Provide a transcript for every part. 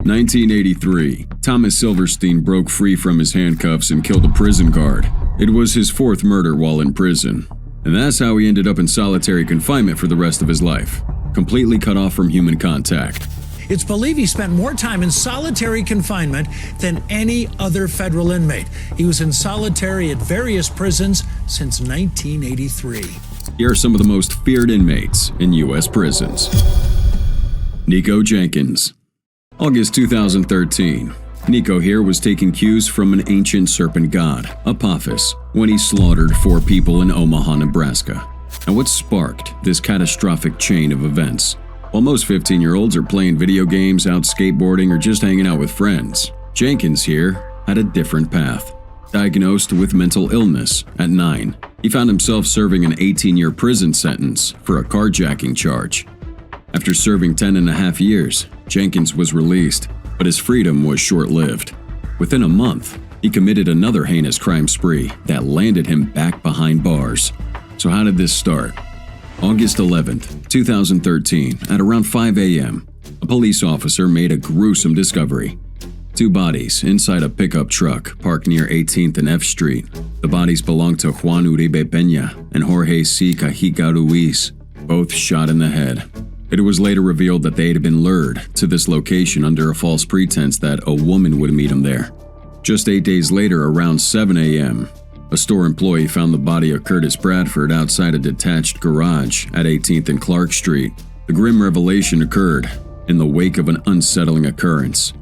1983. Thomas Silverstein broke free from his handcuffs and killed a prison guard. It was his fourth murder while in prison. And that's how he ended up in solitary confinement for the rest of his life, completely cut off from human contact. It's believed he spent more time in solitary confinement than any other federal inmate. He was in solitary at various prisons since 1983. Here are some of the most feared inmates in U.S. prisons. Nico Jenkins. August 2013. Nico here was taking cues from an ancient serpent god, Apophis, when he slaughtered 4 people in Omaha, Nebraska. And what sparked this catastrophic chain of events? While most 15-year-olds are playing video games, out skateboarding, or just hanging out with friends, Jenkins here had a different path. Diagnosed with mental illness at 9, he found himself serving an 18-year prison sentence for a carjacking charge. After serving 10.5 years, Jenkins was released, but his freedom was short-lived. Within a month, he committed another heinous crime spree that landed him back behind bars. So how did this start? August 11th, 2013, at around 5 a.m., a police officer made a gruesome discovery. 2 bodies inside a pickup truck parked near 18th and F Street. The bodies belonged to Juan Uribe Peña and Jorge C. Cajica Ruiz, both shot in the head. It was later revealed that they had been lured to this location under a false pretense that a woman would meet them there. Just 8 days later, around 7 a.m., a store employee found the body of Curtis Bradford outside a detached garage at 18th and Clark Street. The grim revelation occurred in the wake of an unsettling occurrence.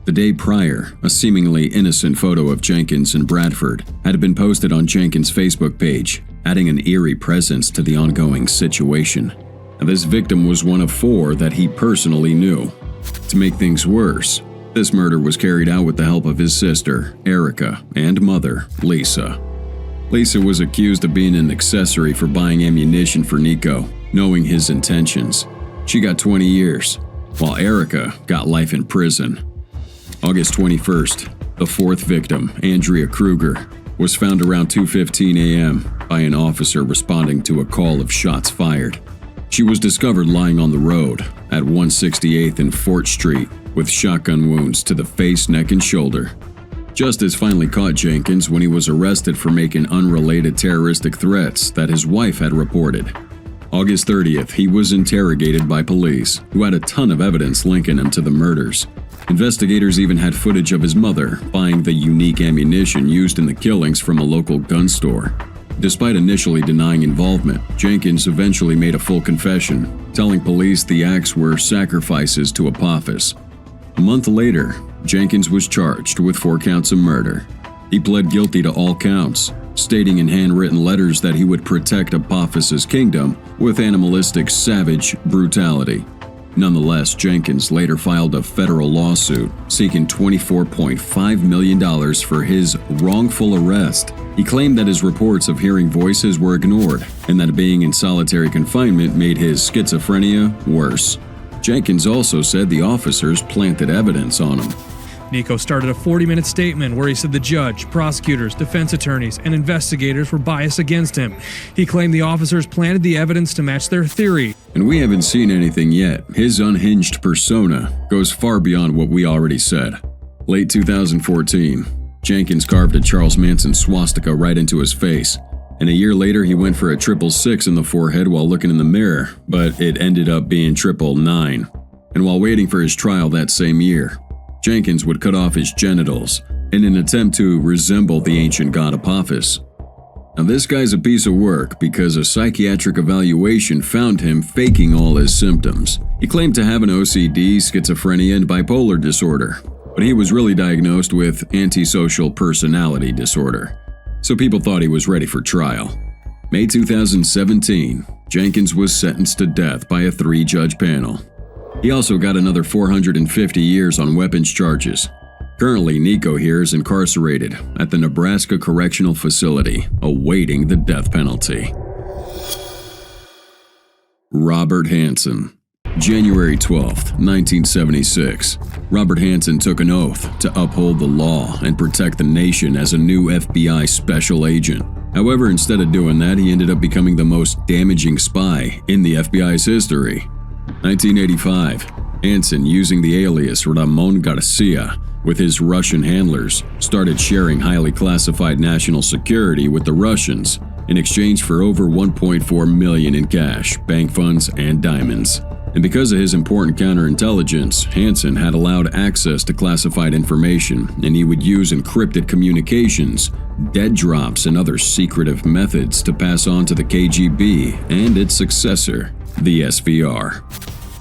The day prior, a seemingly innocent photo of Jenkins and Bradford had been posted on Jenkins' Facebook page, adding an eerie presence to the ongoing situation. Now, this victim was one of 4 that he personally knew. To make things worse, this murder was carried out with the help of his sister, Erica, and mother, Lisa. Lisa was accused of being an accessory for buying ammunition for Nico, knowing his intentions. She got 20 years, while Erica got life in prison. August 21st, the 4th victim, Andrea Kruger, was found around 2:15 a.m. by an officer responding to a call of shots fired. She was discovered lying on the road at 168th and Fort Street with shotgun wounds to the face, neck, and shoulder. Justice finally caught Jenkins when he was arrested for making unrelated terroristic threats that his wife had reported. August 30th, he was interrogated by police, who had a ton of evidence linking him to the murders. Investigators even had footage of his mother buying the unique ammunition used in the killings from a local gun store. Despite initially denying involvement, Jenkins eventually made a full confession, telling police the acts were sacrifices to Apophis. A month later, Jenkins was charged with 4 counts of murder. He pled guilty to all counts, stating in handwritten letters that he would protect Apophis's kingdom with animalistic, savage brutality. Nonetheless, Jenkins later filed a federal lawsuit seeking $24.5 million for his wrongful arrest. He claimed that his reports of hearing voices were ignored and that being in solitary confinement made his schizophrenia worse. Jenkins also said the officers planted evidence on him. Nico started a 40-minute statement where he said the judge, prosecutors, defense attorneys, and investigators were biased against him. He claimed the officers planted the evidence to match their theory. And we haven't seen anything yet. His unhinged persona goes far beyond what we already said. Late 2014, Jenkins carved a Charles Manson swastika right into his face. And a year later, he went for a 666 in the forehead while looking in the mirror, but it ended up being 999. And while waiting for his trial that same year, Jenkins would cut off his genitals in an attempt to resemble the ancient god Apophis. Now this guy's a piece of work because a psychiatric evaluation found him faking all his symptoms. He claimed to have an OCD, schizophrenia, and bipolar disorder, but he was really diagnosed with antisocial personality disorder. So people thought he was ready for trial. May 2017, Jenkins was sentenced to death by a 3-judge panel. He also got another 450 years on weapons charges. Currently, Nico here is incarcerated at the Nebraska Correctional Facility, awaiting the death penalty. Robert Hansen. January 12, 1976. Robert Hansen took an oath to uphold the law and protect the nation as a new FBI special agent. However, instead of doing that, he ended up becoming the most damaging spy in the FBI's history. 1985. Hansen, using the alias Ramon Garcia with his Russian handlers, started sharing highly classified national security with the Russians in exchange for over $1.4 million in cash, bank funds, and diamonds. And because of his important counterintelligence, Hansen had allowed access to classified information, and he would use encrypted communications, dead drops, and other secretive methods to pass on to the KGB and its successor, the SVR.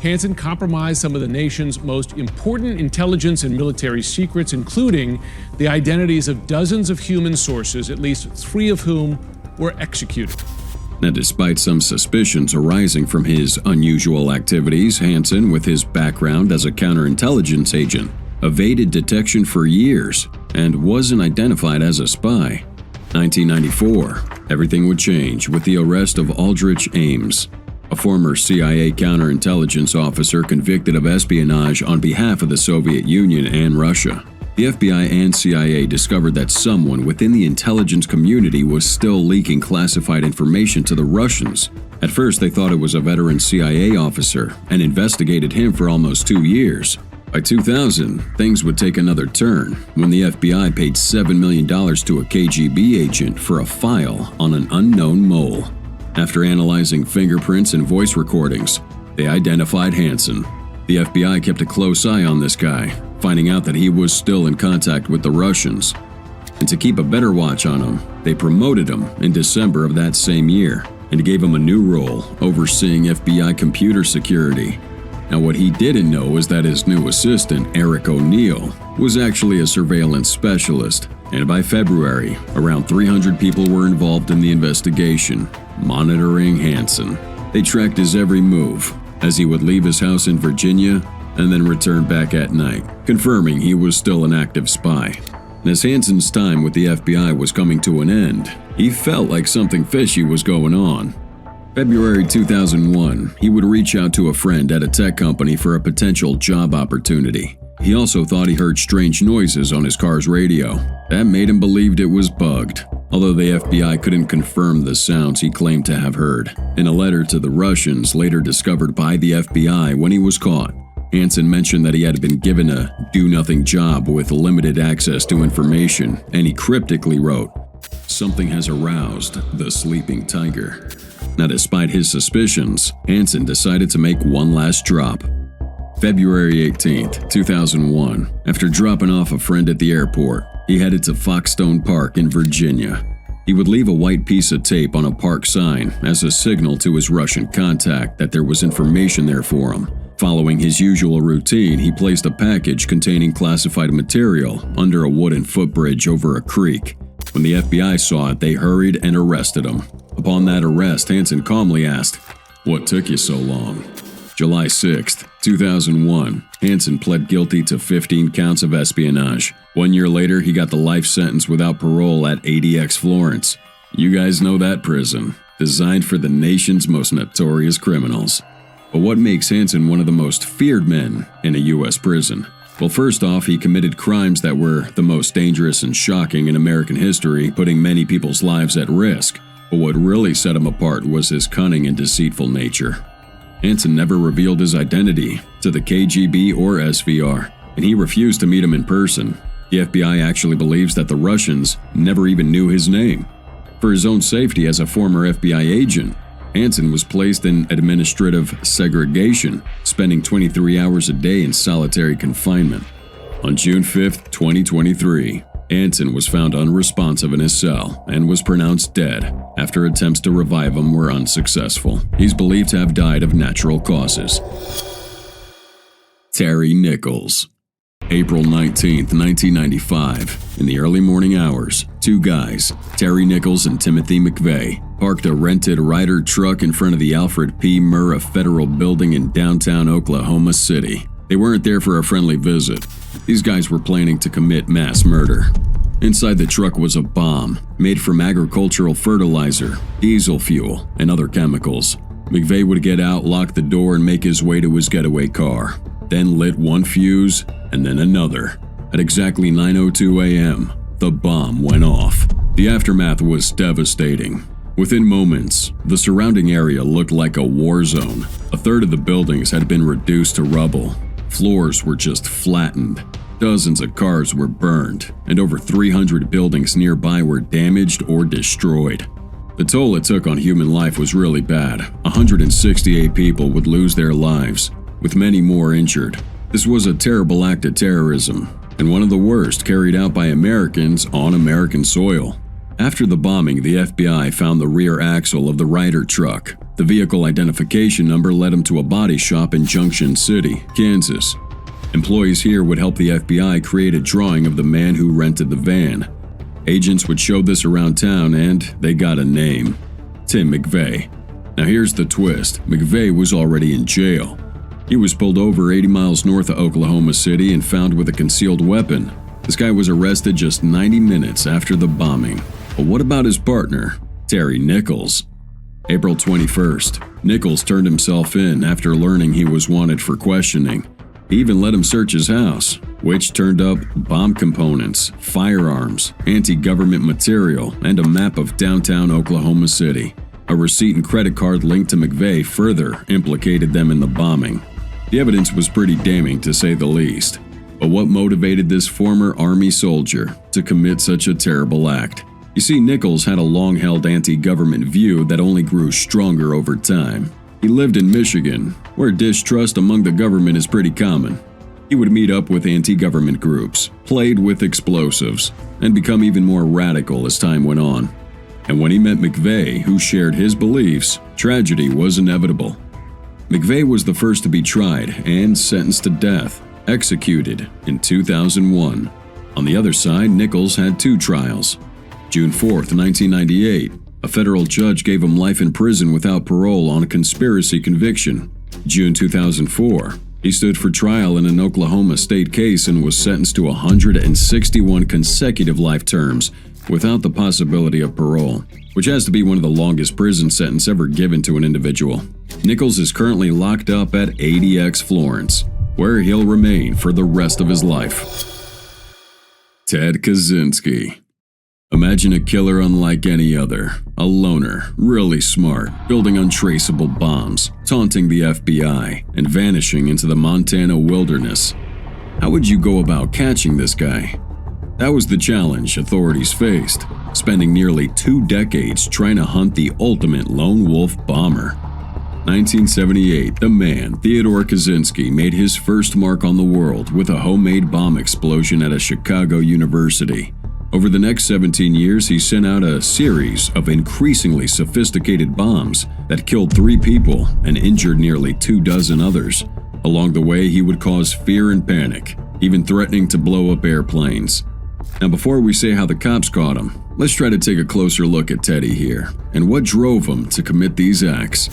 Hansen compromised some of the nation's most important intelligence and military secrets, including the identities of dozens of human sources, at least 3 of whom were executed. Now, despite some suspicions arising from his unusual activities, Hansen, with his background as a counterintelligence agent, evaded detection for years and wasn't identified as a spy. 1994, everything would change with the arrest of Aldrich Ames, a former CIA counterintelligence officer convicted of espionage on behalf of the Soviet Union and Russia. The FBI and CIA discovered that someone within the intelligence community was still leaking classified information to the Russians. At first, they thought it was a veteran CIA officer and investigated him for almost 2 years. By 2000, things would take another turn when the FBI paid $7 million to a KGB agent for a file on an unknown mole. After analyzing fingerprints and voice recordings, they identified Hansen. The FBI kept a close eye on this guy, finding out that he was still in contact with the Russians. And to keep a better watch on him, they promoted him in December of that same year and gave him a new role overseeing FBI computer security. Now, what he didn't know was that his new assistant, Eric O'Neill, was actually a surveillance specialist, and by February, around 300 people were involved in the investigation, monitoring Hansen. They tracked his every move, as he would leave his house in Virginia and then return back at night, confirming he was still an active spy. And as Hansen's time with the FBI was coming to an end, he felt like something fishy was going on. February 2001, he would reach out to a friend at a tech company for a potential job opportunity. He also thought he heard strange noises on his car's radio. That made him believe it was bugged, although the FBI couldn't confirm the sounds he claimed to have heard. In a letter to the Russians later discovered by the FBI when he was caught, Hansen mentioned that he had been given a do-nothing job with limited access to information, and he cryptically wrote, "Something has aroused the sleeping tiger." Now, despite his suspicions, Hansen decided to make one last drop. February 18, 2001, after dropping off a friend at the airport, he headed to Foxstone Park in Virginia. He would leave a white piece of tape on a park sign as a signal to his Russian contact that there was information there for him. Following his usual routine, he placed a package containing classified material under a wooden footbridge over a creek. When the FBI saw it, they hurried and arrested him. Upon that arrest, Hansen calmly asked, "What took you so long?" July 6, 2001, Hansen pled guilty to 15 counts of espionage. 1 year later, he got the life sentence without parole at ADX Florence. You guys know that prison, designed for the nation's most notorious criminals. But what makes Hansen one of the most feared men in a U.S. prison? Well, first off, he committed crimes that were the most dangerous and shocking in American history, putting many people's lives at risk. But what really set him apart was his cunning and deceitful nature. Hansen never revealed his identity to the KGB or SVR, and he refused to meet him in person. The FBI actually believes that the Russians never even knew his name. For his own safety as a former FBI agent, Hansen was placed in administrative segregation, spending 23 hours a day in solitary confinement. On June 5, 2023, Hansen was found unresponsive in his cell and was pronounced dead after attempts to revive him were unsuccessful. He's believed to have died of natural causes. Terry Nichols. April 19, 1995. In the early morning hours, 2 guys, Terry Nichols and Timothy McVeigh, parked a rented Ryder truck in front of the Alfred P. Murrah Federal Building in downtown Oklahoma City. They weren't there for a friendly visit. These guys were planning to commit mass murder. Inside the truck was a bomb made from agricultural fertilizer, diesel fuel, and other chemicals. McVeigh would get out, lock the door, and make his way to his getaway car, then lit one fuse and then another. At exactly 9:02 a.m., the bomb went off. The aftermath was devastating. Within moments, the surrounding area looked like a war zone. A third of the buildings had been reduced to rubble. Floors were just flattened. Dozens of cars were burned, and over 300 buildings nearby were damaged or destroyed. The toll it took on human life was really bad. 168 people would lose their lives, with many more injured. This was a terrible act of terrorism, and one of the worst carried out by Americans on American soil. After the bombing, the FBI found the rear axle of the Ryder truck. The vehicle identification number led them to a body shop in Junction City, Kansas. Employees here would help the FBI create a drawing of the man who rented the van. Agents would show this around town, and they got a name: Tim McVeigh. Now here's the twist: McVeigh was already in jail. He was pulled over 80 miles north of Oklahoma City and found with a concealed weapon. This guy was arrested just 90 minutes after the bombing. But what about his partner, Terry Nichols? April 21st, Nichols turned himself in after learning he was wanted for questioning. He even let him search his house, which turned up bomb components, firearms, anti-government material, and a map of downtown Oklahoma City. A receipt and credit card linked to McVeigh further implicated them in the bombing. The evidence was pretty damning, to say the least. But what motivated this former Army soldier to commit such a terrible act? You see, Nichols had a long-held anti-government view that only grew stronger over time. He lived in Michigan, where distrust among the government is pretty common. He would meet up with anti-government groups, played with explosives, and become even more radical as time went on. And when he met McVeigh, who shared his beliefs, tragedy was inevitable. McVeigh was the first to be tried and sentenced to death, executed in 2001. On the other side, Nichols had two trials. June 4, 1998, a federal judge gave him life in prison without parole on a conspiracy conviction. June 2004, he stood for trial in an Oklahoma state case and was sentenced to 161 consecutive life terms without the possibility of parole, which has to be one of the longest prison sentences ever given to an individual. Nichols is currently locked up at ADX Florence, where he'll remain for the rest of his life. Ted Kazinski. Imagine a killer unlike any other, a loner, really smart, building untraceable bombs, taunting the FBI, and vanishing into the Montana wilderness. How would you go about catching this guy? That was the challenge authorities faced, spending nearly 2 decades trying to hunt the ultimate lone wolf bomber. 1978, the man, Theodore Kazinski, made his first mark on the world with a homemade bomb explosion at a Chicago university. Over the next 17 years, he sent out a series of increasingly sophisticated bombs that killed 3 people and injured nearly 24 others. Along the way, he would cause fear and panic, even threatening to blow up airplanes. Now, before we say how the cops caught him, let's try to take a closer look at Teddy here and what drove him to commit these acts.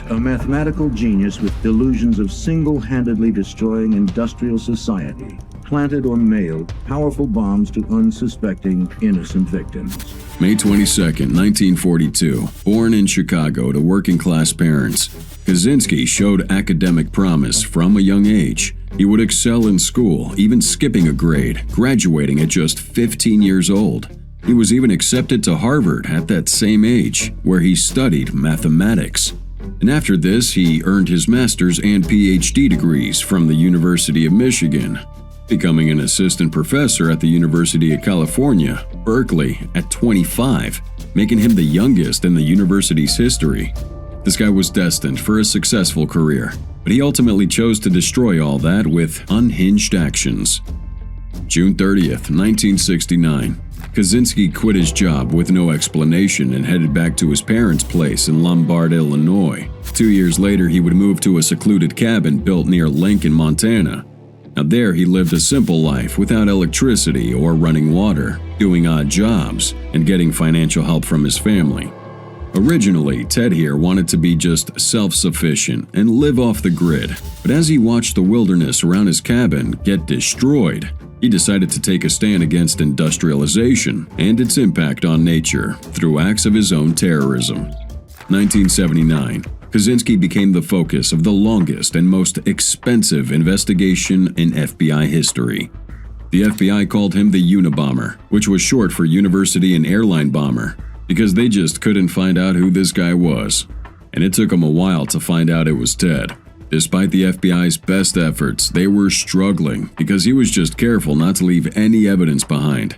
A mathematical genius with delusions of single-handedly destroying industrial society, planted or mailed powerful bombs to unsuspecting, innocent victims. May 22, 1942, born in Chicago to working-class parents, Kazinski showed academic promise from a young age. He would excel in school, even skipping a grade, graduating at just 15 years old. He was even accepted to Harvard at that same age, where he studied mathematics. And after this, he earned his master's and PhD degrees from the University of Michigan, becoming an assistant professor at the University of California, Berkeley, at 25, making him the youngest in the university's history. This guy was destined for a successful career, but he ultimately chose to destroy all that with unhinged actions. June 30th, 1969. Kazinski quit his job with no explanation and headed back to his parents' place in Lombard, Illinois. 2 years later, he would move to a secluded cabin built near Lincoln, Montana. Now there, he lived a simple life without electricity or running water, doing odd jobs, and getting financial help from his family. Originally, Ted here wanted to be just self-sufficient and live off the grid, but as he watched the wilderness around his cabin get destroyed, he decided to take a stand against industrialization and its impact on nature through acts of his own terrorism. 1979, Kazinski became the focus of the longest and most expensive investigation in FBI history. The FBI called him the Unabomber, which was short for University and Airline Bomber, because they just couldn't find out who this guy was. And it took them a while to find out it was Ted. Despite the FBI's best efforts, they were struggling because he was just careful not to leave any evidence behind.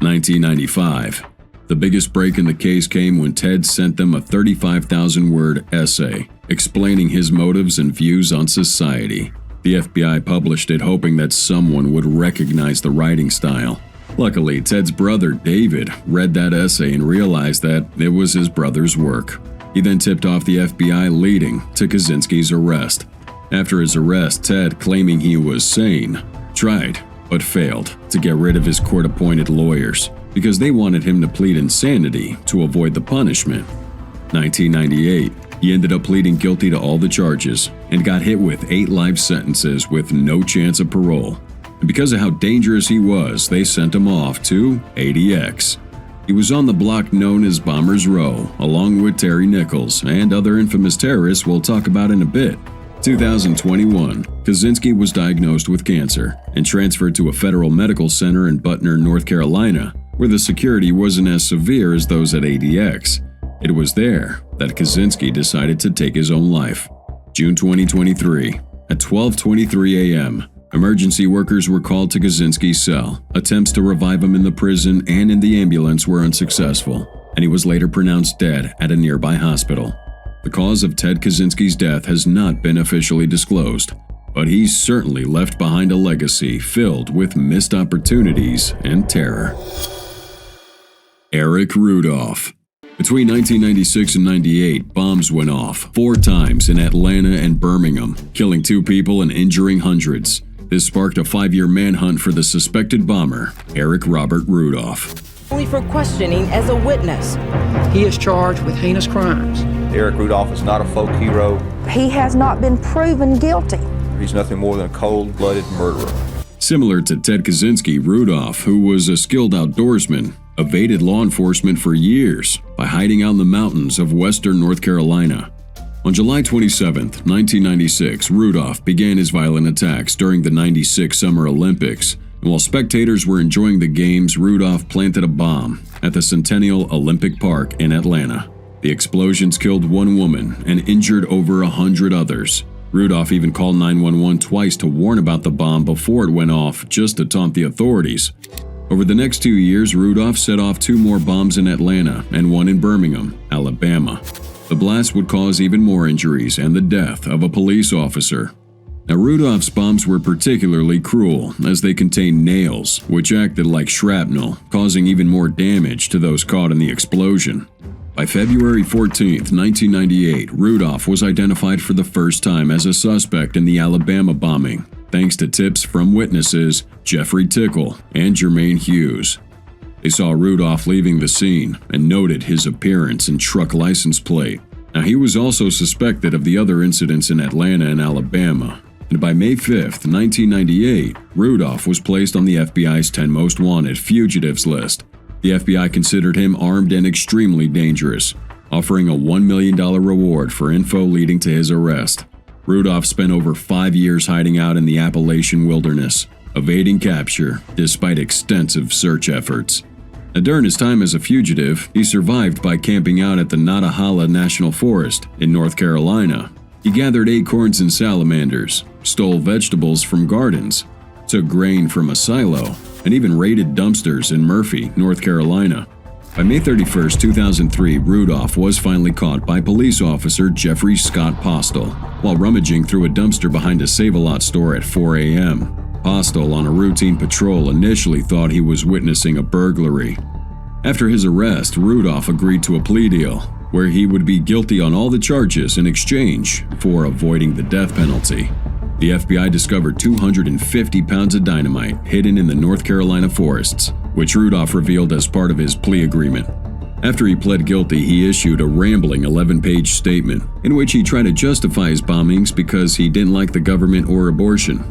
1995. The biggest break in the case came when Ted sent them a 35,000-word essay explaining his motives and views on society. The FBI published it hoping that someone would recognize the writing style. Luckily, Ted's brother David read that essay and realized that it was his brother's work. He then tipped off the FBI, leading to Kazinski's arrest. After his arrest, Ted, claiming he was sane, tried but failed to get rid of his court-appointed lawyers because they wanted him to plead insanity to avoid the punishment. 1998, he ended up pleading guilty to all the charges and got hit with 8 life sentences with no chance of parole. And because of how dangerous he was, they sent him off to ADX. He was on the block known as Bombers Row, along with Terry Nichols and other infamous terrorists we'll talk about in a bit. 2021, Kazinski was diagnosed with cancer and transferred to a federal medical center in Butner, North Carolina, where the security wasn't as severe as those at ADX. It was there that Kazinski decided to take his own life. June 2023, at 12:23 a.m., emergency workers were called to Kazinski's cell. Attempts to revive him in the prison and in the ambulance were unsuccessful, and he was later pronounced dead at a nearby hospital. The cause of Ted Kazinski's death has not been officially disclosed, but he's certainly left behind a legacy filled with missed opportunities and terror. Eric Rudolph. Between 1996 and 98, bombs went off 4 times in Atlanta and Birmingham, killing 2 people and injuring hundreds. This sparked a 5-year manhunt for the suspected bomber, Eric Robert Rudolph. Only for questioning as a witness. He is charged with heinous crimes. Eric Rudolph is not a folk hero. He has not been proven guilty. He's nothing more than a cold-blooded murderer. Similar to Ted Kazinski, Rudolph, who was a skilled outdoorsman, evaded law enforcement for years by hiding out in the mountains of western North Carolina. On July 27, 1996, Rudolph began his violent attacks during the 96 Summer Olympics, and while spectators were enjoying the games, Rudolph planted a bomb at the Centennial Olympic Park in Atlanta. The explosions killed 1 woman and injured over 100 others. Rudolph even called 911 twice to warn about the bomb before it went off, just to taunt the authorities. Over the next 2 years, Rudolph set off 2 more bombs in Atlanta and 1 in Birmingham, Alabama. The blast would cause even more injuries and the death of a police officer. Now, Rudolph's bombs were particularly cruel as they contained nails, which acted like shrapnel, causing even more damage to those caught in the explosion. By February 14, 1998, Rudolph was identified for the first time as a suspect in the Alabama bombing, thanks to tips from witnesses Jeffrey Tickle and Jermaine Hughes. They saw Rudolph leaving the scene and noted his appearance and truck license plate. Now, he was also suspected of the other incidents in Atlanta and Alabama. And by May 5, 1998, Rudolph was placed on the FBI's 10 Most Wanted Fugitives list. The FBI considered him armed and extremely dangerous, offering a $1 million reward for info leading to his arrest. Rudolph spent over 5 years hiding out in the Appalachian wilderness, evading capture despite extensive search efforts. Now, during his time as a fugitive, he survived by camping out at the Nantahala National Forest in North Carolina. He gathered acorns and salamanders, stole vegetables from gardens, took grain from a silo, and even raided dumpsters in Murphy, North Carolina. By May 31, 2003, Rudolph was finally caught by police officer Jeffrey Scott Postle while rummaging through a dumpster behind a Save-A-Lot store at 4 a.m. Postle, on a routine patrol, initially thought he was witnessing a burglary. After his arrest, Rudolph agreed to a plea deal where he would be guilty on all the charges in exchange for avoiding the death penalty. The FBI discovered 250 pounds of dynamite hidden in the North Carolina forests, which Rudolph revealed as part of his plea agreement. After he pled guilty, he issued a rambling 11-page statement in which he tried to justify his bombings because he didn't like the government or abortion.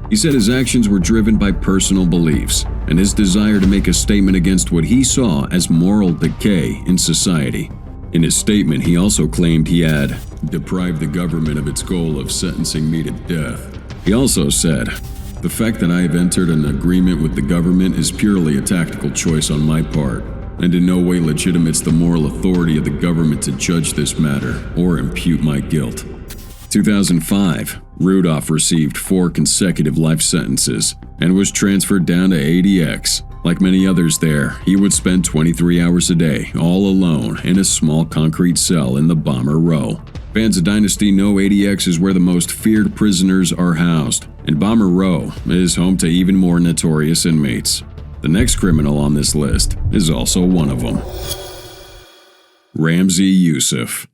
He said his actions were driven by personal beliefs and his desire to make a statement against what he saw as moral decay in society. In his statement, he also claimed he had deprived the government of its goal of sentencing me to death. He also said, "The fact that I have entered an agreement with the government is purely a tactical choice on my part, and in no way legitimates the moral authority of the government to judge this matter or impute my guilt." 2005, Rudolph received 4 consecutive life sentences and was transferred down to ADX. Like many others there, he would spend 23 hours a day, all alone, in a small concrete cell in the Bomber Row. Fans of Dynasty know ADX is where the most feared prisoners are housed, and Bomber Row is home to even more notorious inmates. The next criminal on this list is also one of them. Ramzi Yousef.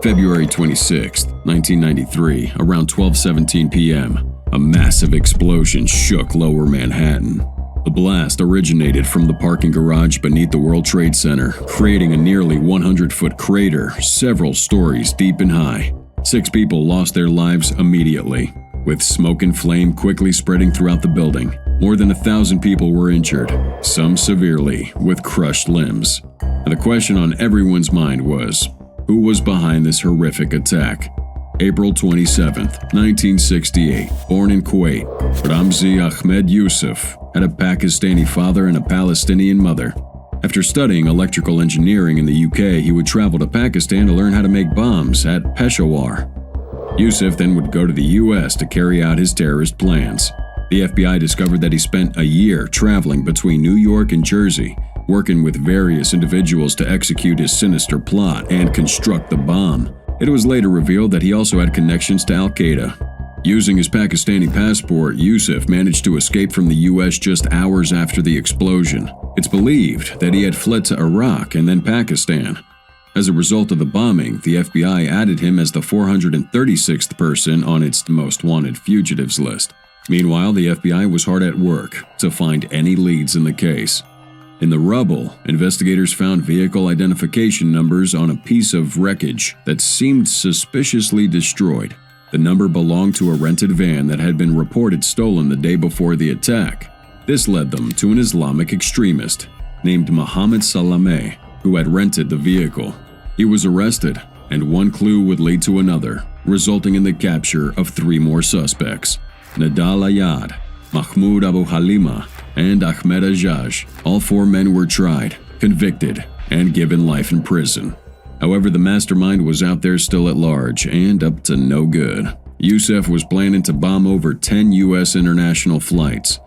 February 26, 1993, around 12:17 p.m., a massive explosion shook Lower Manhattan. The blast originated from the parking garage beneath the World Trade Center, creating a nearly 100-foot crater several stories deep and high. 6 people lost their lives immediately, with smoke and flame quickly spreading throughout the building. More than 1,000 people were injured, some severely, with crushed limbs. And the question on everyone's mind was, who was behind this horrific attack? April 27, 1968, born in Kuwait, Ramzi Ahmed Yousef had a Pakistani father and a Palestinian mother. After studying electrical engineering in the UK, he would travel to Pakistan to learn how to make bombs at Peshawar. Yousef then would go to the US to carry out his terrorist plans. The FBI discovered that he spent a year traveling between New York and Jersey, working with various individuals to execute his sinister plot and construct the bomb. It was later revealed that he also had connections to Al-Qaeda. Using his Pakistani passport, Yousef managed to escape from the U.S. just hours after the explosion. It's believed that he had fled to Iraq and then Pakistan. As a result of the bombing, the FBI added him as the 436th person on its most wanted fugitives list. Meanwhile, the FBI was hard at work to find any leads in the case. In the rubble, investigators found vehicle identification numbers on a piece of wreckage that seemed suspiciously destroyed. The number belonged to a rented van that had been reported stolen the day before the attack. This led them to an Islamic extremist named Mohammed Salameh, who had rented the vehicle. He was arrested, and one clue would lead to another, resulting in the capture of 3 more suspects: Nadal Ayad, Mahmoud Abu Halima, and Ahmed Ajaj. All 4 men were tried, convicted, and given life in prison. However, the mastermind was out there still at large and up to no good. Yousef was planning to bomb over 10 U.S. international flights.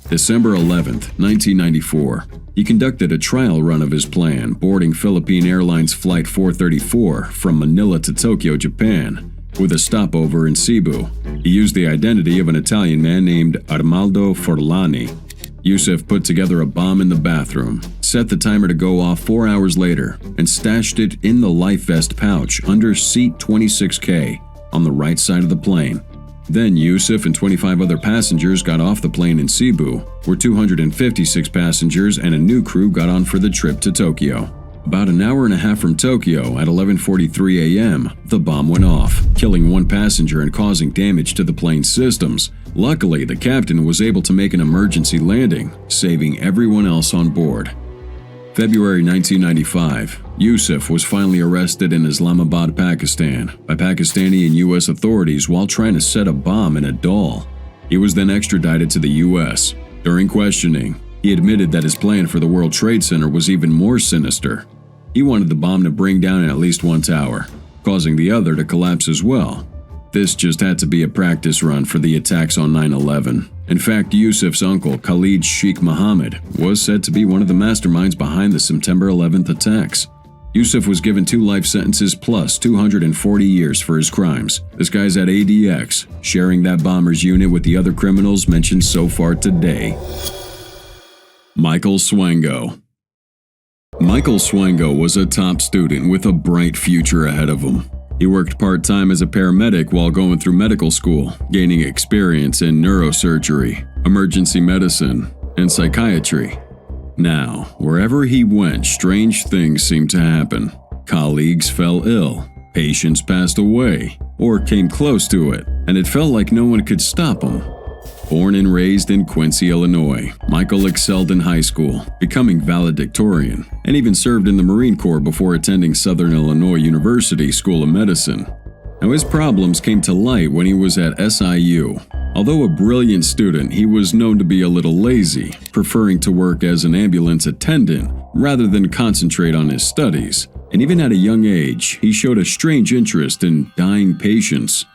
December 11, 1994, he conducted a trial run of his plan, boarding Philippine Airlines Flight 434 from Manila to Tokyo, Japan, with a stopover in Cebu. He used the identity of an Italian man named Armaldo Forlani. Yousef put together a bomb in the bathroom, set the timer to go off 4 hours later, and stashed it in the life vest pouch under seat 26K on the right side of the plane. Then Yousef and 25 other passengers got off the plane in Cebu, where 256 passengers and a new crew got on for the trip to Tokyo. About an hour and a half from Tokyo, at 11:43 a.m., the bomb went off, killing 1 passenger and causing damage to the plane's systems. Luckily, the captain was able to make an emergency landing, saving everyone else on board. February 1995, Yousef was finally arrested in Islamabad, Pakistan, by Pakistani and U.S. authorities while trying to set a bomb in a doll. He was then extradited to the U.S. During questioning, he admitted that his plan for the World Trade Center was even more sinister. He wanted the bomb to bring down at least 1 tower, causing the other to collapse as well. This just had to be a practice run for the attacks on 9/11. In fact, Yousef's uncle, Khalid Sheikh Mohammed, was said to be one of the masterminds behind the September 11th attacks. Yousef was given 2 life sentences plus 240 years for his crimes. This guy's at ADX, sharing that bomber's unit with the other criminals mentioned so far today. Michael Swango. Michael Swango was a top student with a bright future ahead of him. He worked part-time as a paramedic while going through medical school, gaining experience in neurosurgery, emergency medicine, and psychiatry. Now, wherever he went, strange things seemed to happen. Colleagues fell ill, patients passed away, or came close to it, and it felt like no one could stop him. Born and raised in Quincy, Illinois, Michael excelled in high school, becoming valedictorian, and even served in the Marine Corps before attending Southern Illinois University School of Medicine. Now, his problems came to light when he was at SIU. Although a brilliant student, he was known to be a little lazy, preferring to work as an ambulance attendant rather than concentrate on his studies. And even at a young age, he showed a strange interest in dying patients.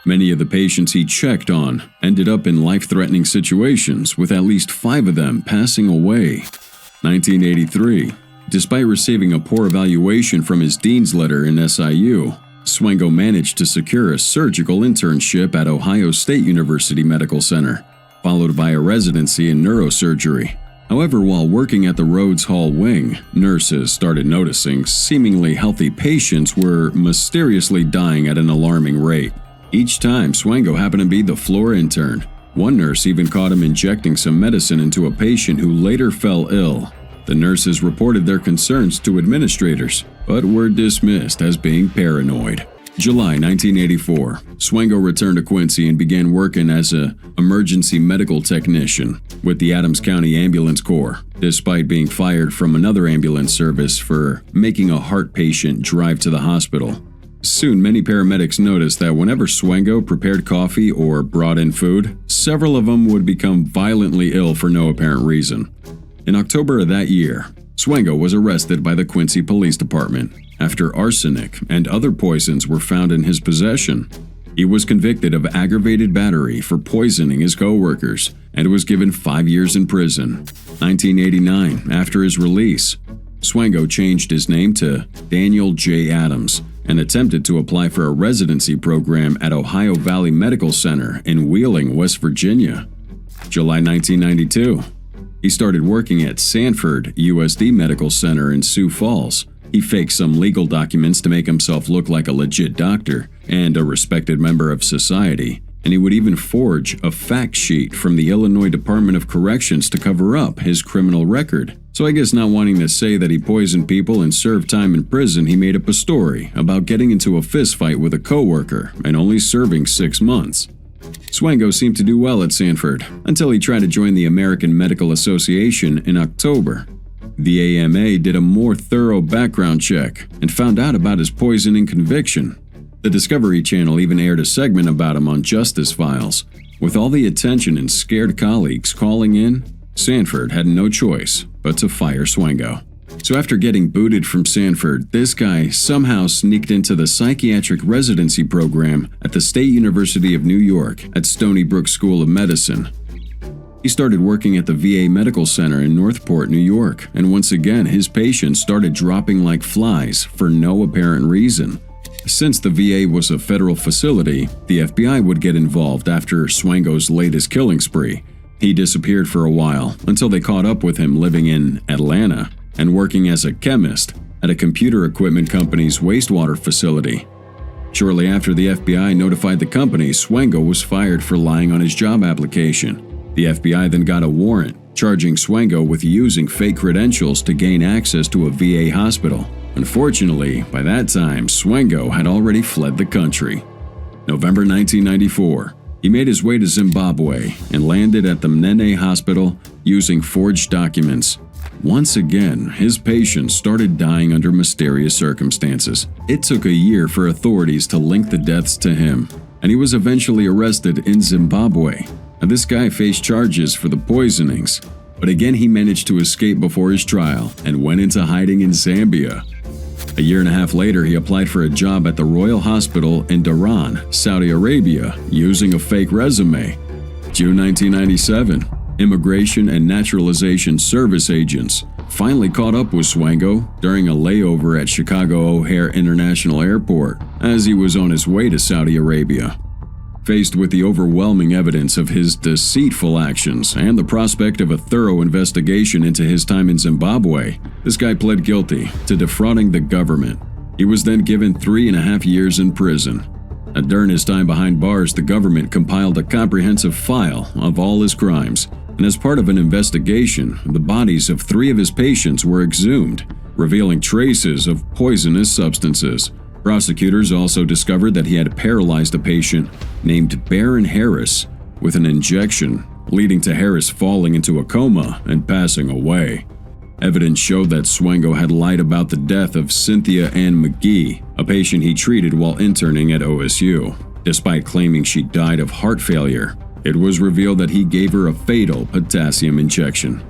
Many of the patients he checked on ended up in life-threatening situations, with at least 5 of them passing away. 1983. Despite receiving a poor evaluation from his dean's letter in SIU, Swango managed to secure a surgical internship at Ohio State University Medical Center, followed by a residency in neurosurgery. However, while working at the Rhodes Hall wing, nurses started noticing seemingly healthy patients were mysteriously dying at an alarming rate. Each time, Swango happened to be the floor intern. One nurse even caught him injecting some medicine into a patient who later fell ill. The nurses reported their concerns to administrators, but were dismissed as being paranoid. July 1984, Swango returned to Quincy and began working as an emergency medical technician with the Adams County Ambulance Corps, despite being fired from another ambulance service for making a heart patient drive to the hospital. Soon, many paramedics noticed that whenever Swango prepared coffee or brought in food, several of them would become violently ill for no apparent reason. In October of that year, Swango was arrested by the Quincy Police Department after arsenic and other poisons were found in his possession. He was convicted of aggravated battery for poisoning his co-workers and was given 5 years in prison. 1989, after his release, Swango changed his name to Daniel J. Adams and attempted to apply for a residency program at Ohio Valley Medical Center in Wheeling, West Virginia. July 1992. He started working at Sanford USD Medical Center in Sioux Falls. He faked some legal documents to make himself look like a legit doctor and a respected member of society, and he would even forge a fact sheet from the Illinois Department of Corrections to cover up his criminal record. So I guess not wanting to say that he poisoned people and served time in prison, he made up a story about getting into a fistfight with a coworker and only serving 6 months. Swango seemed to do well at Sanford until he tried to join the American Medical Association in October. The AMA did a more thorough background check and found out about his poisoning conviction. The Discovery Channel even aired a segment about him on Justice Files. With all the attention and scared colleagues calling in, Sanford had no choice but to fire Swango. So after getting booted from Sanford, this guy somehow sneaked into the psychiatric residency program at the State University of New York at Stony Brook School of Medicine. He started working at the VA Medical Center in Northport, New York, and once again his patients started dropping like flies for no apparent reason. Since the VA was a federal facility, the FBI would get involved after Swango's latest killing spree. He disappeared for a while until they caught up with him living in Atlanta and working as a chemist at a computer equipment company's wastewater facility. Shortly after the FBI notified the company, Swango was fired for lying on his job application. The FBI then got a warrant charging Swango with using fake credentials to gain access to a VA hospital. Unfortunately, by that time, Swango had already fled the country. November 1994, he made his way to Zimbabwe and landed at the Mnene Hospital using forged documents. Once again, his patients started dying under mysterious circumstances. It took a year for authorities to link the deaths to him, and he was eventually arrested in Zimbabwe. Now, this guy faced charges for the poisonings, but again he managed to escape before his trial and went into hiding in Zambia. A year and a half later, he applied for a job at the Royal Hospital in Dhahran, Saudi Arabia, using a fake resume. June 1997, Immigration and Naturalization Service agents finally caught up with Swango during a layover at Chicago O'Hare International Airport as he was on his way to Saudi Arabia. Faced with the overwhelming evidence of his deceitful actions and the prospect of a thorough investigation into his time in Zimbabwe, this guy pled guilty to defrauding the government. He was then given 3.5 years in prison. During his time behind bars, the government compiled a comprehensive file of all his crimes, and as part of an investigation, the bodies of 3 of his patients were exhumed, revealing traces of poisonous substances. Prosecutors also discovered that he had paralyzed a patient named Baron Harris with an injection, leading to Harris falling into a coma and passing away. Evidence showed that Swango had lied about the death of Cynthia Ann McGee, a patient he treated while interning at OSU. Despite claiming she died of heart failure, it was revealed that he gave her a fatal potassium injection.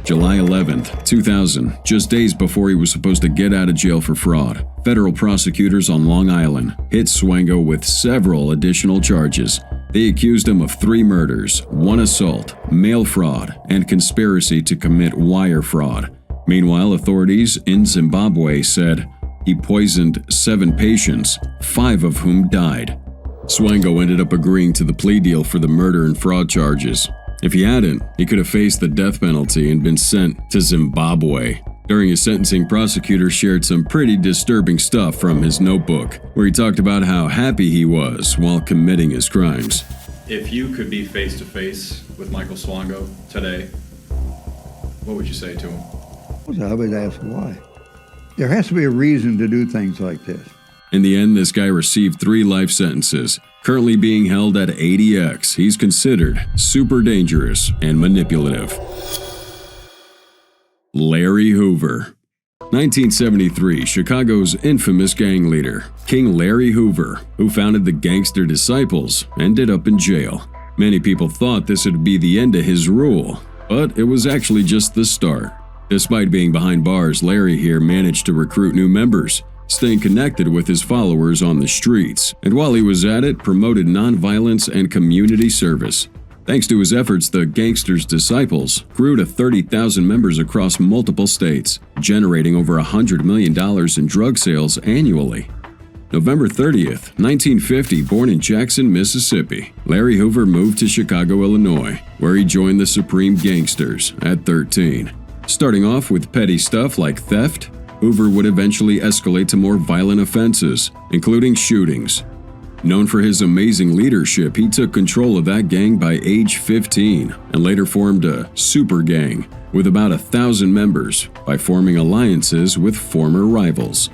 July 11, 2000, just days before he was supposed to get out of jail for fraud, federal prosecutors on Long Island hit Swango with several additional charges. They accused him of 3 murders, 1 assault, mail fraud, and conspiracy to commit wire fraud. Meanwhile, authorities in Zimbabwe said he poisoned 7 patients, 5 of whom died. Swango ended up agreeing to the plea deal for the murder and fraud charges. If he hadn't, he could have faced the death penalty and been sent to Zimbabwe. During his sentencing, prosecutors shared some pretty disturbing stuff from his notebook, where he talked about how happy he was while committing his crimes. If you could be face to face with Michael Swango today, what would you say to him? I would ask why. There has to be a reason to do things like this. In the end, this guy received 3 life sentences. Currently being held at 80X, he's considered super dangerous and manipulative. Larry Hoover. 1973, Chicago's infamous gang leader, King Larry Hoover, who founded the Gangster Disciples, ended up in jail. Many people thought this would be the end of his rule, but it was actually just the start. Despite being behind bars, Larry here managed to recruit new members, staying connected with his followers on the streets, and while he was at it, promoted nonviolence and community service. Thanks to his efforts, the Gangster's Disciples grew to 30,000 members across multiple states, generating over $100 million in drug sales annually. November 30th, 1950, born in Jackson, Mississippi, Larry Hoover moved to Chicago, Illinois, where he joined the Supreme Gangsters at 13. Starting off with petty stuff like theft, Hoover would eventually escalate to more violent offenses, including shootings. Known for his amazing leadership, he took control of that gang by age 15 and later formed a super gang with about 1,000 members by forming alliances with former rivals.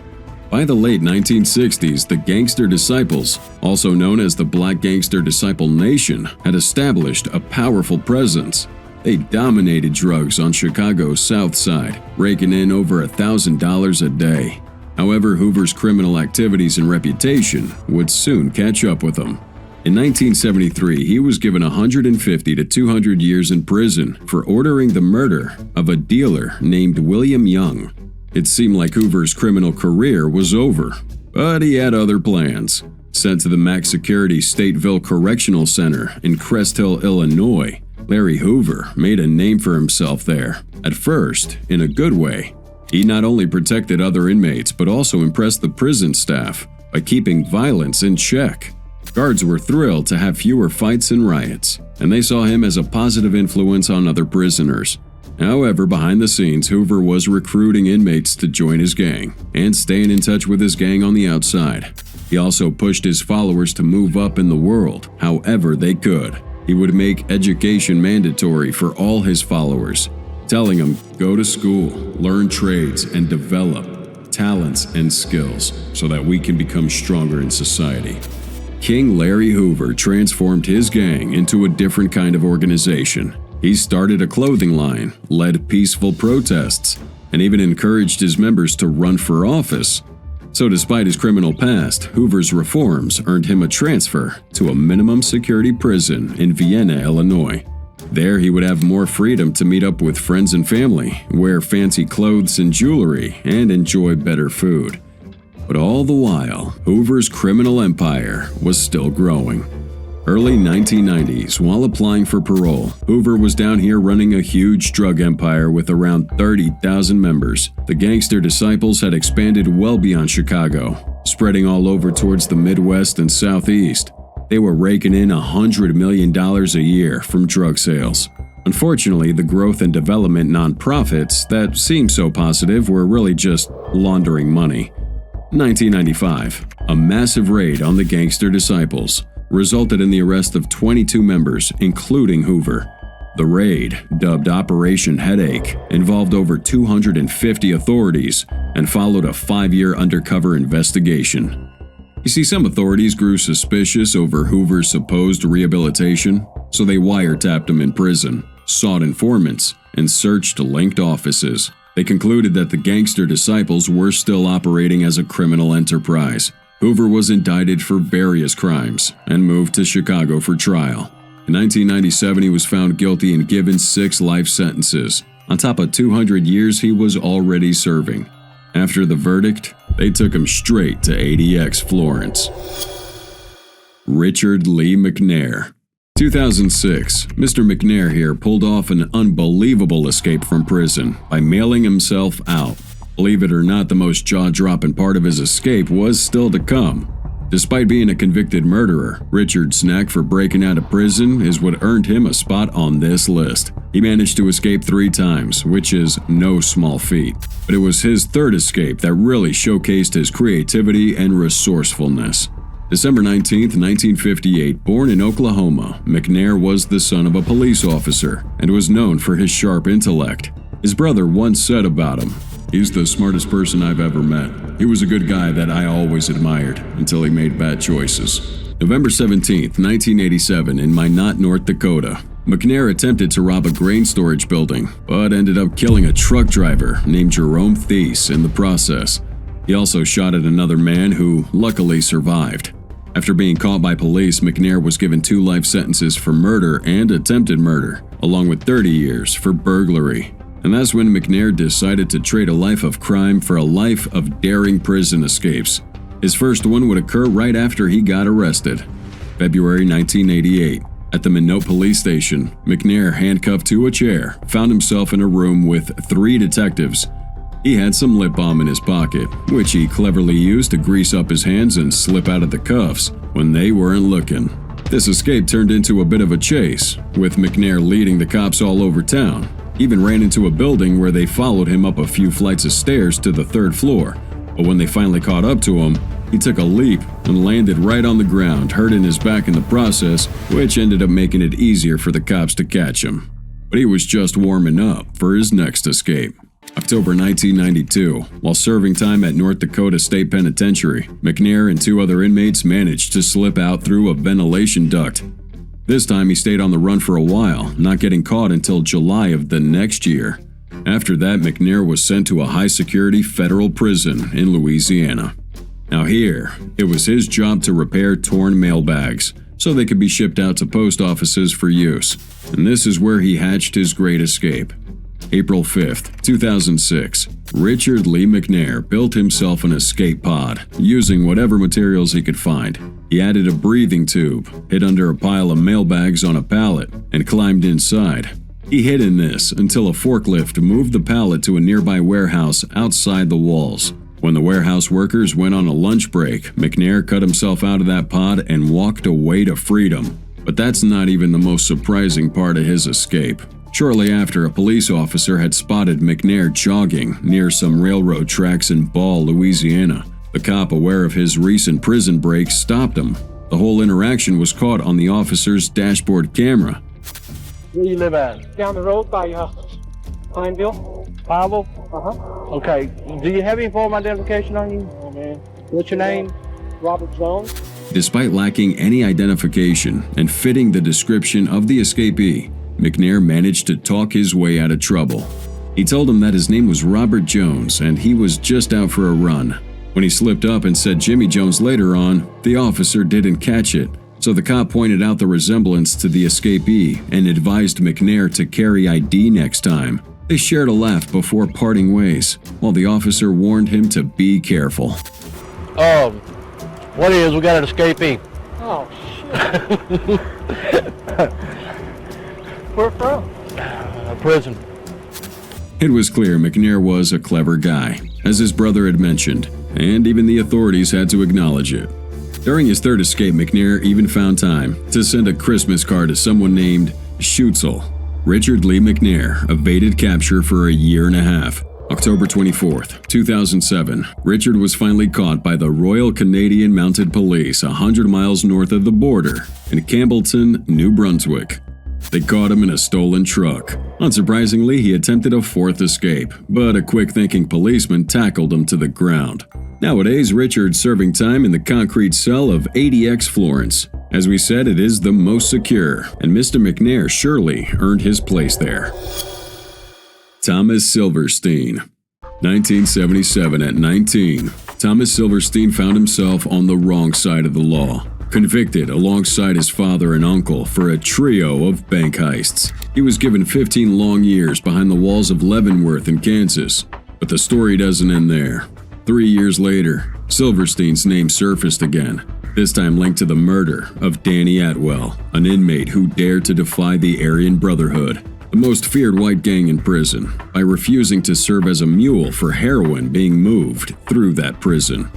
By the late 1960s, the Gangster Disciples, also known as the Black Gangster Disciple Nation, had established a powerful presence. They dominated drugs on Chicago's South Side, raking in over $1,000 a day. However, Hoover's criminal activities and reputation would soon catch up with him. In 1973, he was given 150 to 200 years in prison for ordering the murder of a dealer named William Young. It seemed like Hoover's criminal career was over, but he had other plans. Sent to the max security Stateville Correctional Center in Crest Hill, Illinois, Larry Hoover made a name for himself there, at first in a good way. He not only protected other inmates but also impressed the prison staff by keeping violence in check. Guards were thrilled to have fewer fights and riots, and they saw him as a positive influence on other prisoners. However, behind the scenes, Hoover was recruiting inmates to join his gang and staying in touch with his gang on the outside. He also pushed his followers to move up in the world however they could. He would make education mandatory for all his followers, telling them, go to school, learn trades, and develop talents and skills so that we can become stronger in society. King Larry Hoover transformed his gang into a different kind of organization. He started a clothing line, led peaceful protests, and even encouraged his members to run for office. So despite his criminal past, Hoover's reforms earned him a transfer to a minimum security prison in Vienna, Illinois. There he would have more freedom to meet up with friends and family, wear fancy clothes and jewelry, and enjoy better food. But all the while, Hoover's criminal empire was still growing. Early 1990s, while applying for parole, Hoover was down here running a huge drug empire with around 30,000 members. The Gangster Disciples had expanded well beyond Chicago, spreading all over towards the Midwest and Southeast. They were raking in $100 million a year from drug sales. Unfortunately, the growth and development nonprofits that seemed so positive were really just laundering money. 1995, a massive raid on the Gangster Disciples resulted in the arrest of 22 members, including Hoover. The raid, dubbed Operation Headache, involved over 250 authorities and followed a 5-year undercover investigation. You see, some authorities grew suspicious over Hoover's supposed rehabilitation, so they wiretapped him in prison, sought informants, and searched linked offices. They concluded that the Gangster Disciples were still operating as a criminal enterprise. Hoover was indicted for various crimes and moved to Chicago for trial. In 1997, he was found guilty and given 6 life sentences. on top of 200 years he was already serving. After the verdict, they took him straight to ADX Florence. Richard Lee McNair. 2006, Mr. McNair here pulled off an unbelievable escape from prison by mailing himself out. Believe it or not, the most jaw-dropping part of his escape was still to come. Despite being a convicted murderer, Richard's knack for breaking out of prison is what earned him a spot on this list. He managed to escape 3 times, which is no small feat. But it was his third escape that really showcased his creativity and resourcefulness. December 19, 1958, born in Oklahoma, McNair was the son of a police officer and was known for his sharp intellect. His brother once said about him, "He's the smartest person I've ever met. He was a good guy that I always admired until he made bad choices." November 17, 1987, in Minot, North Dakota, McNair attempted to rob a grain storage building, but ended up killing a truck driver named Jerome Thies in the process. He also shot at another man who luckily survived. After being caught by police, McNair was given 2 life sentences for murder and attempted murder, along with 30 years for burglary. And that's when McNair decided to trade a life of crime for a life of daring prison escapes. His first one would occur right after he got arrested. February 1988. At the Minot police station, McNair, handcuffed to a chair, found himself in a room with 3 detectives. He had some lip balm in his pocket, which he cleverly used to grease up his hands and slip out of the cuffs when they weren't looking. This escape turned into a bit of a chase, with McNair leading the cops all over town. He even ran into a building where they followed him up a few flights of stairs to the 3rd floor. But when they finally caught up to him, he took a leap and landed right on the ground, hurting his back in the process, which ended up making it easier for the cops to catch him. But he was just warming up for his next escape. October 1992, while serving time at North Dakota State Penitentiary, McNair and 2 other inmates managed to slip out through a ventilation duct. This time he stayed on the run for a while, not getting caught until July of the next year. After that, McNair was sent to a high-security federal prison in Louisiana. Now here, it was his job to repair torn mailbags so they could be shipped out to post offices for use. And this is where he hatched his great escape. April 5th, 2006, Richard Lee McNair built himself an escape pod using whatever materials he could find. He added a breathing tube, hid under a pile of mailbags on a pallet, and climbed inside. He hid in this until a forklift moved the pallet to a nearby warehouse outside the walls. When the warehouse workers went on a lunch break, McNair cut himself out of that pod and walked away to freedom. But that's not even the most surprising part of his escape. Shortly after, a police officer had spotted McNair jogging near some railroad tracks in Ball, Louisiana. The cop, aware of his recent prison break, stopped him. The whole interaction was caught on the officer's dashboard camera. Where do you live at? Down the road by Pineville. Pineville? Uh-huh. Okay. Do you have any form of identification on you? Oh, man. What's your name? Robert Jones. Despite lacking any identification and fitting the description of the escapee, McNair managed to talk his way out of trouble. He told him that his name was Robert Jones and he was just out for a run. When he slipped up and said Jimmy Jones later on, the officer didn't catch it, so the cop pointed out the resemblance to the escapee and advised McNair to carry ID next time. They shared a laugh before parting ways, while the officer warned him to be careful. What is, we got an escapee. Oh, shit. Where from? Prison. It was clear McNair was a clever guy, as his brother had mentioned, and even the authorities had to acknowledge it. During his third escape, McNair even found time to send a Christmas card to someone named Schutzel. Richard Lee McNair evaded capture for a year and a half. October 24th, 2007, Richard was finally caught by the Royal Canadian Mounted Police 100 miles north of the border in Campbellton, New Brunswick. They caught him in a stolen truck. Unsurprisingly, he attempted a fourth escape, but a quick-thinking policeman tackled him to the ground. Nowadays, Richard's serving time in the concrete cell of ADX Florence. As we said, it is the most secure, and Mr. McNair surely earned his place there. Thomas Silverstein. 1977, at 19, Thomas Silverstein found himself on the wrong side of the law. Convicted alongside his father and uncle for a trio of bank heists. He was given 15 long years behind the walls of Leavenworth in Kansas. But the story doesn't end there. 3 years later, Silverstein's name surfaced again, this time linked to the murder of Danny Atwell, an inmate who dared to defy the Aryan Brotherhood, the most feared white gang in prison, by refusing to serve as a mule for heroin being moved through that prison.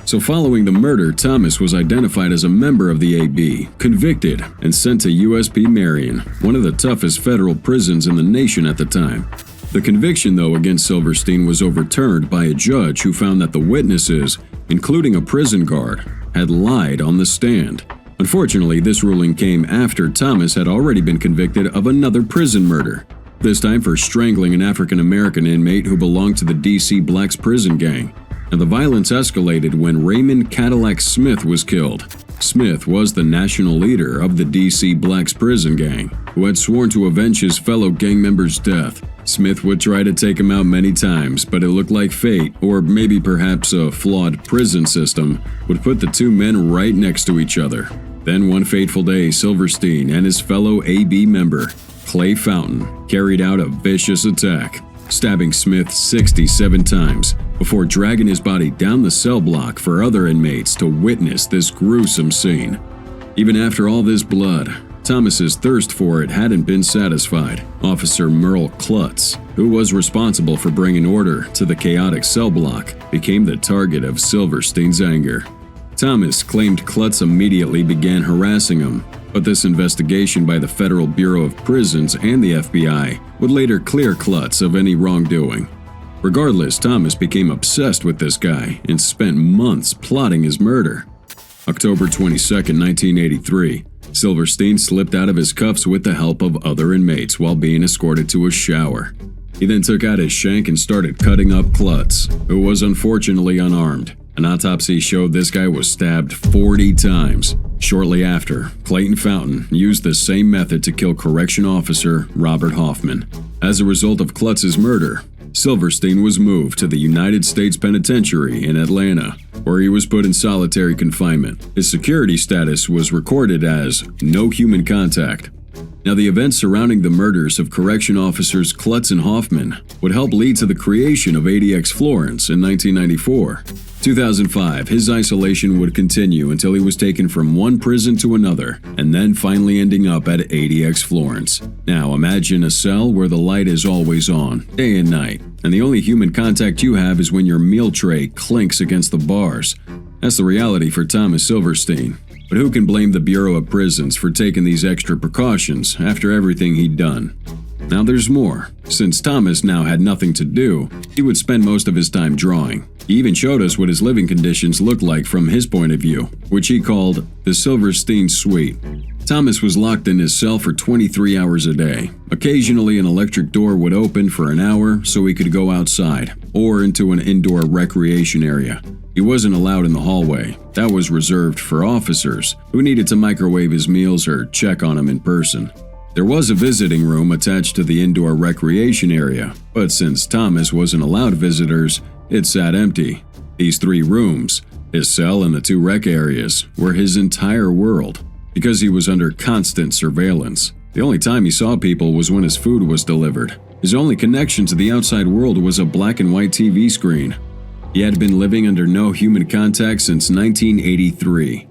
So following the murder, Thomas was identified as a member of the AB, convicted, and sent to USP Marion, one of the toughest federal prisons in the nation at the time. The conviction, though, against Silverstein was overturned by a judge who found that the witnesses, including a prison guard, had lied on the stand. Unfortunately, this ruling came after Thomas had already been convicted of another prison murder, this time for strangling an African-American inmate who belonged to the D.C. Blacks prison gang. And the violence escalated when Raymond Cadillac Smith was killed. Smith was the national leader of the D.C. Blacks prison gang, who had sworn to avenge his fellow gang member's death. Smith would try to take him out many times, but it looked like fate, or maybe perhaps a flawed prison system, would put the two men right next to each other. Then one fateful day, Silverstein and his fellow AB member, Clay Fountain, carried out a vicious attack, stabbing Smith 67 times before dragging his body down the cell block for other inmates to witness this gruesome scene. Even after all this blood, Thomas's thirst for it hadn't been satisfied. Officer Merle Klutz, who was responsible for bringing order to the chaotic cell block, became the target of Silverstein's anger. Thomas claimed Klutz immediately began harassing him, but this investigation by the Federal Bureau of Prisons and the FBI would later clear Klutz of any wrongdoing. Regardless, Thomas became obsessed with this guy and spent months plotting his murder. October 22, 1983, Silverstein slipped out of his cuffs with the help of other inmates while being escorted to a shower. He then took out his shank and started cutting up Klutz, who was unfortunately unarmed. An autopsy showed this guy was stabbed 40 times. Shortly after, Clayton Fountain used the same method to kill correction officer Robert Hoffman. As a result of Klutz's murder, Silverstein was moved to the United States Penitentiary in Atlanta, where he was put in solitary confinement. His security status was recorded as no human contact. Now, the events surrounding the murders of correction officers Klutz and Hoffman would help lead to the creation of ADX Florence in 1994. 2005, his isolation would continue until he was taken from one prison to another, and then finally ending up at ADX Florence. Now, imagine a cell where the light is always on, day and night, and the only human contact you have is when your meal tray clinks against the bars. That's the reality for Thomas Silverstein. But who can blame the Bureau of Prisons for taking these extra precautions after everything he'd done? Now there's more. Since Thomas now had nothing to do, he would spend most of his time drawing. He even showed us what his living conditions looked like from his point of view, which he called the Silverstein Suite. Thomas was locked in his cell for 23 hours a day. Occasionally an electric door would open for an hour so he could go outside, or into an indoor recreation area. He wasn't allowed in the hallway. That was reserved for officers who needed to microwave his meals or check on him in person. There was a visiting room attached to the indoor recreation area, but since Thomas wasn't allowed visitors, it sat empty. These 3 rooms, his cell and the 2 rec areas, were his entire world, because he was under constant surveillance. The only time he saw people was when his food was delivered. His only connection to the outside world was a black and white TV screen. He had been living under no human contact since 1983.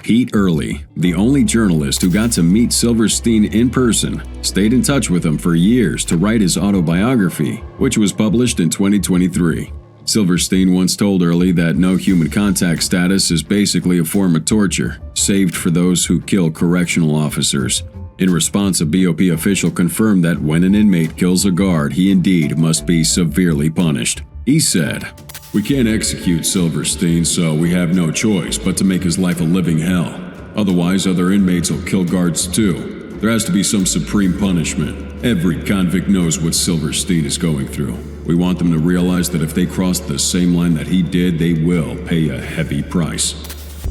Pete Early, the only journalist who got to meet Silverstein in person, stayed in touch with him for years to write his autobiography, which was published in 2023. Silverstein once told Early that no human contact status is basically a form of torture, saved for those who kill correctional officers. In response, a BOP official confirmed that when an inmate kills a guard, he indeed must be severely punished. He said, "We can't execute Silverstein, so we have no choice but to make his life a living hell. Otherwise, other inmates will kill guards too. There has to be some supreme punishment. Every convict knows what Silverstein is going through. We want them to realize that if they cross the same line that he did, they will pay a heavy price."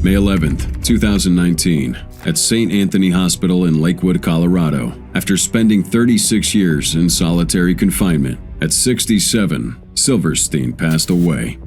May 11th, 2019, at St. Anthony Hospital in Lakewood, Colorado. After spending 36 years in solitary confinement, at 67, Silverstein passed away.